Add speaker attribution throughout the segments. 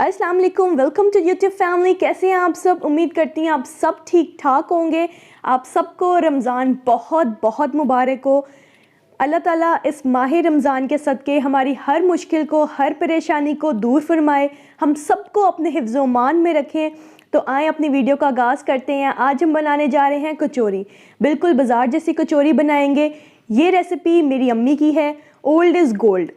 Speaker 1: हाय अस्सलाम वालेकुम, welcome to YouTube family. कैसे हैं आप सब? उम्मीद करती हैं आप सब ठीक ठाक होंगे। आप सबको रमज़ान बहुत बहुत मुबारक हो। अल्लाह ताला इस माह रमज़ान के सदक़े हमारी हर मुश्किल को, हर परेशानी को दूर फरमाए, हम सबको अपने हिफ्ज़ मान में रखें। तो आए अपनी वीडियो का आगाज़ करते हैं। आज हम बनाने जा रहे हैं कचौरी। बिल्कुल बाज़ार जैसी कचौरी बनाएंगे। ये रेसिपी मेरी अम्मी की है, ओल्ड इज़ गोल्ड।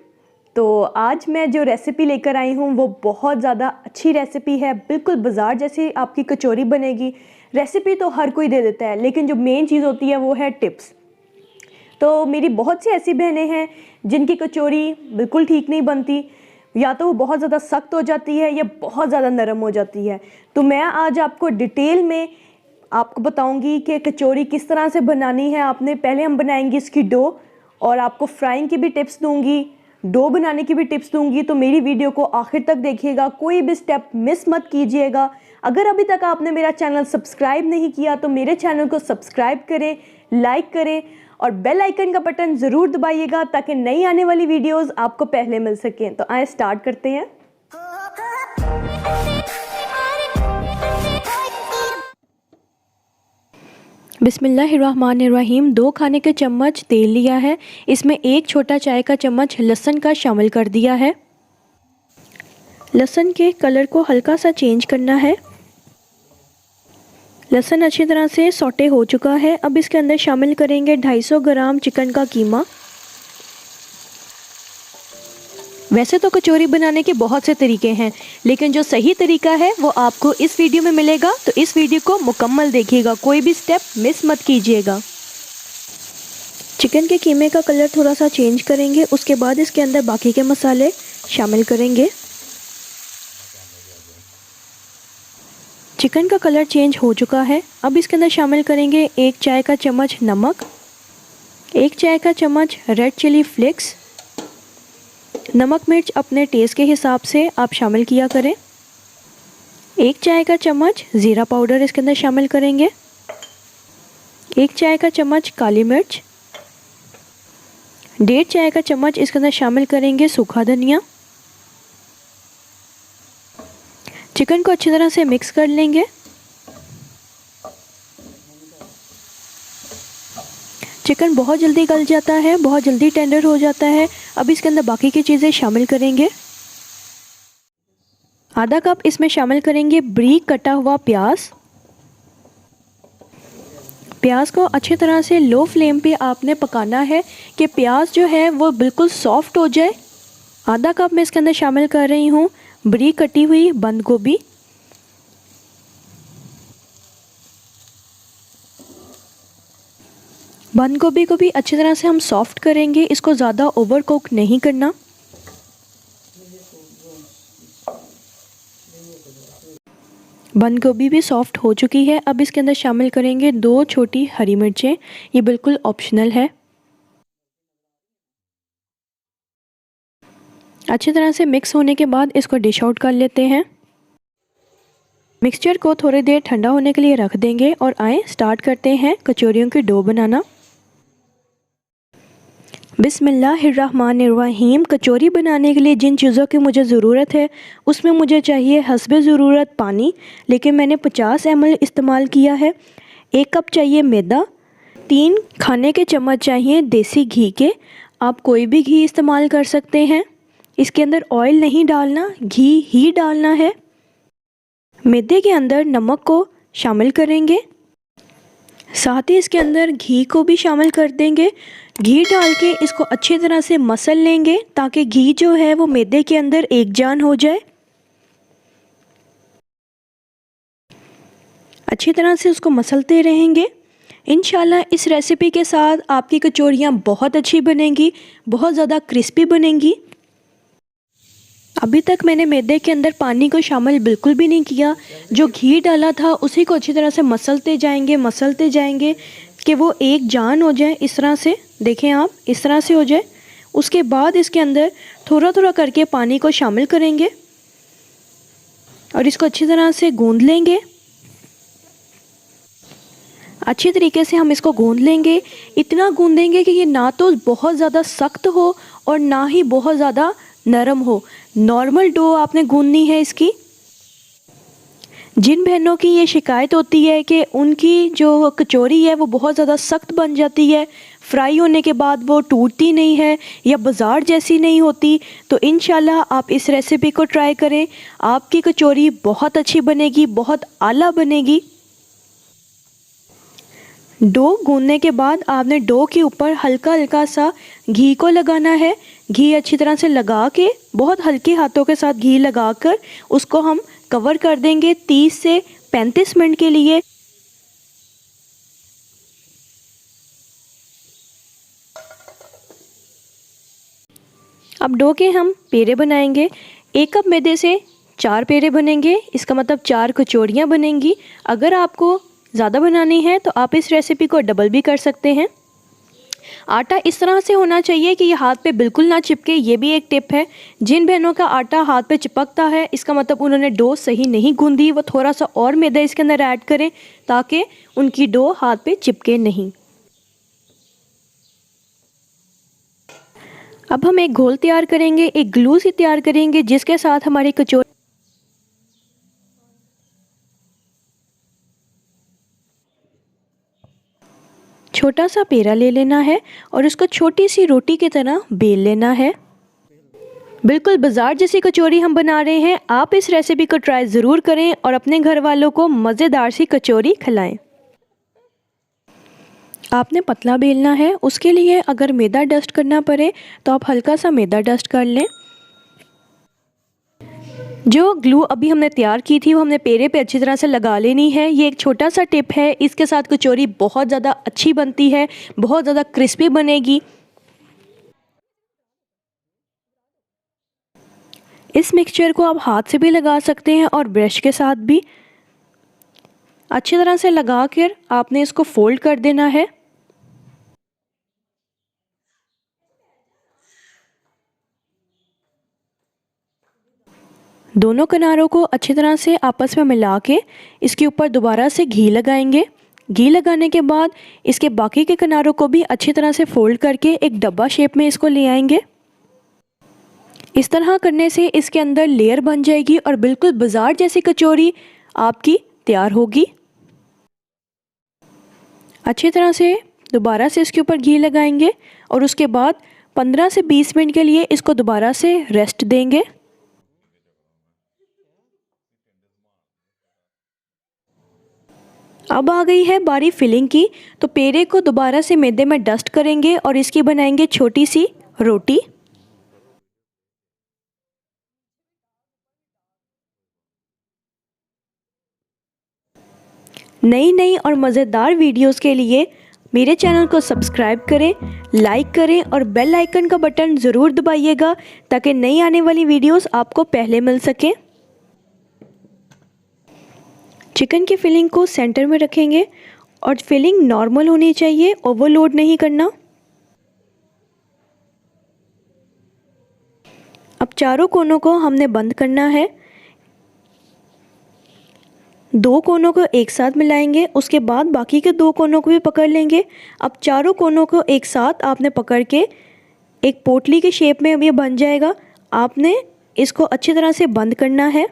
Speaker 1: तो आज मैं जो रेसिपी लेकर आई हूँ वो बहुत ज़्यादा अच्छी रेसिपी है। बिल्कुल बाज़ार जैसी आपकी कचौरी बनेगी। रेसिपी तो हर कोई दे देता है, लेकिन जो मेन चीज़ होती है वो है टिप्स। तो मेरी बहुत सी ऐसी बहनें हैं जिनकी कचौरी बिल्कुल ठीक नहीं बनती, या तो वो बहुत ज़्यादा सख्त हो जाती है या बहुत ज़्यादा नरम हो जाती है। तो मैं आज आपको डिटेल में आपको बताऊंगी कि कचौरी किस तरह से बनानी है। आपने पहले हम बनाएंगे इसकी डो, और आपको फ्राइंग की भी टिप्स दूंगी, डो बनाने की भी टिप्स दूंगी। तो मेरी वीडियो को आखिर तक देखिएगा, कोई भी स्टेप मिस मत कीजिएगा। अगर अभी तक आपने मेरा चैनल सब्सक्राइब नहीं किया तो मेरे चैनल को सब्सक्राइब करें, लाइक करें और बेल आइकन का बटन ज़रूर दबाइएगा ताकि नई आने वाली वीडियोस आपको पहले मिल सकें। तो आए स्टार्ट करते हैं। बिस्मिल्लाहिर्रहमानिर्रहीम। 2 खाने के चम्मच तेल लिया है, इसमें 1 छोटा चाय का चम्मच लहसुन का शामिल कर दिया है। लहसुन के कलर को हल्का सा चेंज करना है। लहसुन अच्छी तरह से सौटे हो चुका है। अब इसके अंदर शामिल करेंगे 250 ग्राम चिकन का कीमा। वैसे तो कचौरी बनाने के बहुत से तरीके हैं, लेकिन जो सही तरीका है वो आपको इस वीडियो में मिलेगा। तो इस वीडियो को मुकम्मल देखिएगा, कोई भी स्टेप मिस मत कीजिएगा। चिकन के कीमे का कलर थोड़ा सा चेंज करेंगे, उसके बाद इसके अंदर बाकी के मसाले शामिल करेंगे। चिकन का कलर चेंज हो चुका है। अब इसके अंदर शामिल करेंगे 1 चाय का चम्मच नमक, 1 चाय का चम्मच रेड चिली फ्लेक्स। नमक मिर्च अपने टेस्ट के हिसाब से आप शामिल किया करें। 1 चाय का चम्मच ज़ीरा पाउडर इसके अंदर शामिल करेंगे। 1 चाय का चम्मच काली मिर्च। 1.5 चाय का चम्मच इसके अंदर शामिल करेंगे सूखा धनिया। चिकन को अच्छी तरह से मिक्स कर लेंगे। चिकन बहुत जल्दी गल जाता है, बहुत जल्दी टेंडर हो जाता है। अब इसके अंदर बाकी की चीज़ें शामिल करेंगे। आधा कप इसमें शामिल करेंगे बारीक कटा हुआ प्याज। प्याज को अच्छी तरह से लो फ्लेम पे आपने पकाना है कि प्याज जो है वो बिल्कुल सॉफ्ट हो जाए। आधा कप मैं इसके अंदर शामिल कर रही हूँ बारीक कटी हुई बंद गोभी। बंद गोभी को भी अच्छी तरह से हम सॉफ्ट करेंगे, इसको ज़्यादा ओवर कुक नहीं करना। बंद गोभी भी सॉफ्ट हो चुकी है। अब इसके अंदर शामिल करेंगे 2 छोटी हरी मिर्चें, ये बिल्कुल ऑप्शनल है। अच्छी तरह से मिक्स होने के बाद इसको डिश आउट कर लेते हैं। मिक्सचर को थोड़ी देर ठंडा होने के लिए रख देंगे और आए स्टार्ट करते हैं कचौरियों की डो बनाना। बिस्मिल्लाहिर्रहमानिर्रहीम। कचौरी बनाने के लिए जिन चीज़ों की मुझे ज़रूरत है उसमें मुझे चाहिए हस्बे ज़रूरत पानी, लेकिन मैंने 50 ml इस्तेमाल किया है। 1 कप चाहिए मैदा। 3 खाने के चम्मच चाहिए देसी घी के, आप कोई भी घी इस्तेमाल कर सकते हैं। इसके अंदर ऑयल नहीं डालना, घी ही डालना है। मैदे के अंदर नमक को शामिल करेंगे, साथ ही इसके अंदर घी को भी शामिल कर देंगे। घी डाल के इसको अच्छी तरह से मसल लेंगे ताकि घी जो है वो मैदे के अंदर एक जान हो जाए। अच्छी तरह से उसको मसलते रहेंगे। इंशाल्लाह इस रेसिपी के साथ आपकी कचौरियाँ बहुत अच्छी बनेंगी, बहुत ज़्यादा क्रिस्पी बनेंगी। अभी तक मैंने मैदे के अंदर पानी को शामिल बिल्कुल भी नहीं किया। जो घी डाला था उसी को अच्छी तरह से मसलते जाएंगे कि वो एक जान हो जाए। इस तरह से देखें आप, इस तरह से हो जाए। उसके बाद इसके अंदर थोड़ा थोड़ा करके पानी को शामिल करेंगे और इसको अच्छी तरह से गूंद लेंगे। अच्छी तरीके से हम इसको गूंद लेंगे। इतना गूंदेंगे कि ये ना तो बहुत ज़्यादा सख्त हो और ना ही बहुत ज़्यादा नरम हो, नॉर्मल डो आपने गूंदनी है इसकी। जिन बहनों की ये शिकायत होती है कि उनकी जो कचौरी है वो बहुत ज़्यादा सख्त बन जाती है, फ्राई होने के बाद वो टूटती नहीं है या बाज़ार जैसी नहीं होती, तो इंशाल्लाह आप इस रेसिपी को ट्राई करें। आपकी कचौरी बहुत अच्छी बनेगी, बहुत आला बनेगी। डो गूंदने के बाद आपने डो के ऊपर हल्का हल्का सा घी को लगाना है। घी अच्छी तरह से लगा के, बहुत हल्के हाथों के साथ घी लगाकर उसको हम कवर कर देंगे 30 से 35 मिनट के लिए। अब डो के हम पेड़े बनाएंगे। 1 कप मैदे से 4 पेड़े बनेंगे, इसका मतलब 4 कचौड़ियाँ बनेंगी। अगर आपको ज़्यादा बनानी है तो आप इस रेसिपी को डबल भी कर सकते हैं। आटा इस तरह से होना चाहिए कि ये हाथ पे बिल्कुल ना चिपके, ये भी एक टिप है। जिन बहनों का आटा हाथ पे चिपकता है इसका मतलब उन्होंने डो सही नहीं गूंदी, वो थोड़ा सा और मैदा इसके अंदर ऐड करें ताकि उनकी डो हाथ पे चिपके नहीं। अब हम एक घोल तैयार करेंगे, एक ग्लू सी तैयार करेंगे जिसके साथ हमारी कचौरी छोटा सा पेड़ा ले लेना है और उसको छोटी सी रोटी की तरह बेल लेना है। बिल्कुल बाज़ार जैसी कचौरी हम बना रहे हैं। आप इस रेसिपी को ट्राई ज़रूर करें और अपने घर वालों को मज़ेदार सी कचौरी खिलाएं। आपने पतला बेलना है, उसके लिए अगर मैदा डस्ट करना पड़े तो आप हल्का सा मैदा डस्ट कर लें। जो ग्लू अभी हमने तैयार की थी वो हमने पेड़े पे अच्छी तरह से लगा लेनी है। ये एक छोटा सा टिप है, इसके साथ कचौरी बहुत ज़्यादा अच्छी बनती है, बहुत ज़्यादा क्रिस्पी बनेगी। इस मिक्सचर को आप हाथ से भी लगा सकते हैं और ब्रश के साथ भी। अच्छी तरह से लगा कर आपने इसको फोल्ड कर देना है। दोनों किनारों को अच्छी तरह से आपस में मिला के इसके ऊपर दोबारा से घी लगाएंगे। घी लगाने के बाद इसके बाकी के किनारों को भी अच्छी तरह से फोल्ड करके एक डब्बा शेप में इसको ले आएंगे। इस तरह करने से इसके अंदर लेयर बन जाएगी और बिल्कुल बाजार जैसी कचौरी आपकी तैयार होगी। अच्छी तरह से दोबारा से इसके ऊपर घी लगाएंगे और उसके बाद 15 से 20 मिनट के लिए इसको दोबारा से रेस्ट देंगे। अब आ गई है बारी फिलिंग की, तो पेड़े को दोबारा से मैदे में डस्ट करेंगे और इसकी बनाएंगे छोटी सी रोटी। नई नई और मज़ेदार वीडियोस के लिए मेरे चैनल को सब्सक्राइब करें, लाइक करें और बेल आइकन का बटन ज़रूर दबाइएगा ताकि नई आने वाली वीडियोस आपको पहले मिल सकें। चिकन की फिलिंग को सेंटर में रखेंगे और फिलिंग नॉर्मल होनी चाहिए, ओवरलोड नहीं करना। अब चारों कोनों को हमने बंद करना है। 2 कोनों को एक साथ मिलाएंगे, उसके बाद बाकी के 2 कोनों को भी पकड़ लेंगे। अब चारों कोनों को एक साथ आपने पकड़ के एक पोटली के शेप में अब ये बन जाएगा। आपने इसको अच्छी तरह से बंद करना है।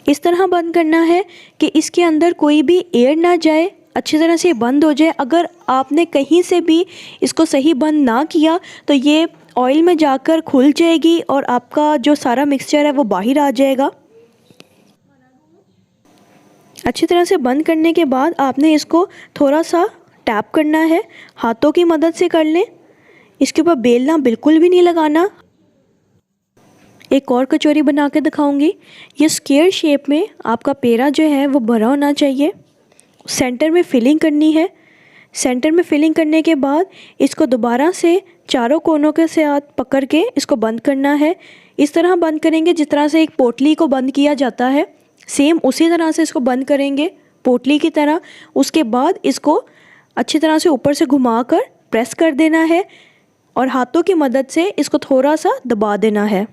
Speaker 1: इस तरह बंद करना है कि इसके अंदर कोई भी एयर ना जाए, अच्छी तरह से बंद हो जाए। अगर आपने कहीं से भी इसको सही बंद ना किया तो ये ऑयल में जाकर खुल जाएगी और आपका जो सारा मिक्सचर है वो बाहर आ जाएगा। अच्छी तरह से बंद करने के बाद आपने इसको थोड़ा सा टैप करना है, हाथों की मदद से कर लें। इसके ऊपर बेलना बिल्कुल भी नहीं लगाना। एक और कचौरी बना के दिखाऊंगी। ये स्क्वायर शेप में आपका पेड़ा जो है वो भरा होना चाहिए। सेंटर में फिलिंग करनी है। सेंटर में फिलिंग करने के बाद इसको दोबारा से चारों कोनों के साथ पकड़ के इसको बंद करना है। इस तरह बंद करेंगे जिस तरह से एक पोटली को बंद किया जाता है, सेम उसी तरह से इसको बंद करेंगे पोटली की तरह। उसके बाद इसको अच्छी तरह से ऊपर से घुमाकर प्रेस कर देना है और हाथों की मदद से इसको थोड़ा सा दबा देना है।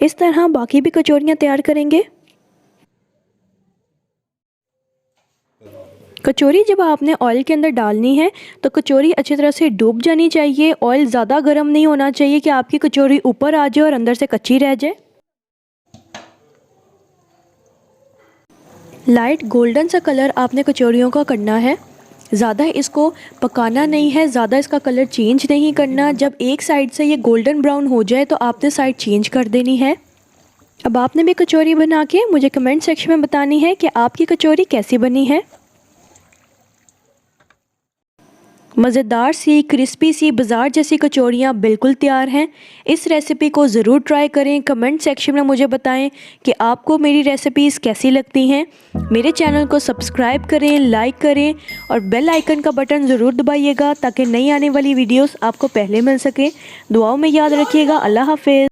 Speaker 1: इस तरह बाकी भी कचौरियाँ तैयार करेंगे। कचौरी जब आपने ऑयल के अंदर डालनी है तो कचौरी अच्छी तरह से डूब जानी चाहिए। ऑयल ज़्यादा गर्म नहीं होना चाहिए कि आपकी कचौरी ऊपर आ जाए और अंदर से कच्ची रह जाए। लाइट गोल्डन सा कलर आपने कचौरियों का करना है, ज़्यादा इसको पकाना नहीं है, ज़्यादा इसका कलर चेंज नहीं करना। जब एक साइड से ये गोल्डन ब्राउन हो जाए तो आपने साइड चेंज कर देनी है। अब आपने भी कचौरी बना के मुझे कमेंट सेक्शन में बतानी है कि आपकी कचौरी कैसी बनी है। मज़ेदार सी क्रिस्पी सी बाज़ार जैसी कचौरियाँ बिल्कुल तैयार हैं। इस रेसिपी को ज़रूर ट्राई करें। कमेंट सेक्शन में मुझे बताएं कि आपको मेरी रेसिपीज़ कैसी लगती हैं। मेरे चैनल को सब्सक्राइब करें, लाइक करें और बेल आइकन का बटन ज़रूर दबाइएगा ताकि नई आने वाली वीडियोस आपको पहले मिल सके। दुआओं में याद रखिएगा। अल्लाह हाफ़िज़।